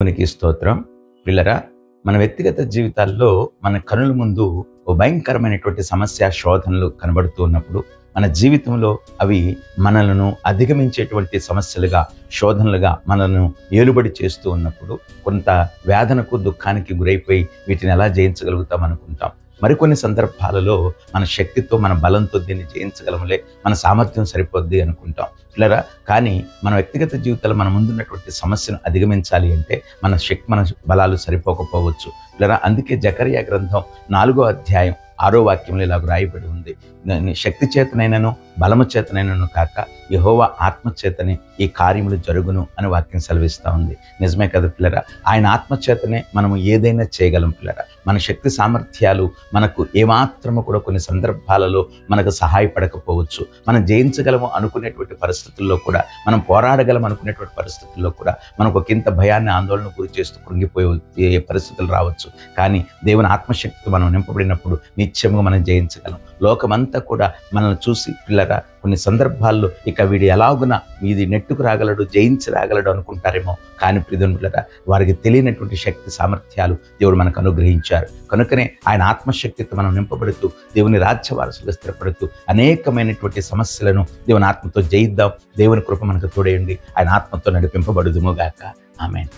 దేవునికి స్తోత్రం. పిల్లరా, మన వ్యక్తిగత జీవితాల్లో మన కనుల ముందు ఓ భయంకరమైనటువంటి సమస్య శోధనలు కనబడుతూ ఉన్నప్పుడు, మన జీవితంలో అవి మనలను అధిగమించేటువంటి సమస్యలుగా, శోధనలుగా మనలను ఏలుబడి చేస్తూ ఉన్నప్పుడు కొంత వేదనకు, దుఃఖానికి గురైపోయి వీటిని ఎలా జయించగలుగుతాం అనుకుంటాం. మరికొన్ని సందర్భాలలో మన శక్తితో, మన బలంతో దీన్ని జయించగలములే, మన సామర్థ్యం సరిపోద్ది అనుకుంటాం. పిల్లరా, కానీ మన వ్యక్తిగత జీవితాలు మన ముందున్నటువంటి సమస్యను అధిగమించాలి అంటే మన బలాలు సరిపోకపోవచ్చు. పిల్లరా, అందుకే జకర్యా గ్రంథం 4వ అధ్యాయం 6వ వాక్యంలో ఇలాగ రాయబడి ఉంది, శక్తి చేతనైనను బలము చేతనైనను కాక యెహోవా ఆత్మచేతనే ఈ కార్యములు జరుగును అని వాక్యం సెలవిస్తూ ఉంది. నిజమే కదా పిల్లరా? ఆయన ఆత్మచేతనే మనము ఏదైనా చేయగలం. పిల్లరా, మన శక్తి సామర్థ్యాలు మనకు ఏమాత్రము కూడా కొన్ని సందర్భాలలో మనకు సహాయపడకపోవచ్చు. మనం జయించగలము అనుకునేటువంటి పరిస్థితుల్లో కూడా, మనం పోరాడగలం అనుకునేటువంటి పరిస్థితుల్లో కూడా మనకు ఒకంత భయాన్ని, ఆందోళన గురి చేస్తూ కృంగిపోయే పరిస్థితులు రావచ్చు. కానీ దేవుని ఆత్మశక్తితో మనం నింపబడినప్పుడు నిత్యముగా మనం జయించగలం. లోకమంతా కూడా మనల్ని చూసి పిల్లరా కొన్ని సందర్భాల్లో ఇక వీడు ఎలాగున ఇది నెట్టుకు రాగలడు, జయించి రాగలడు అనుకుంటారేమో. కానీ ప్రియనులారా, వారికి తెలియనటువంటి శక్తి సామర్థ్యాలు దేవుడు మనకు అనుగ్రహించారు. కనుకనే ఆయన ఆత్మశక్తితో మనం నింపబడుతూ దేవుని రాజ్య వారసులుగా స్థిరపడుతూ అనేకమైనటువంటి సమస్యలను దేవుని ఆత్మతో జయిద్దాం. దేవుని కృప మనకు తోడేయండి. ఆయన ఆత్మతో నడిపింపబడుదుముగాక. ఆమేన్.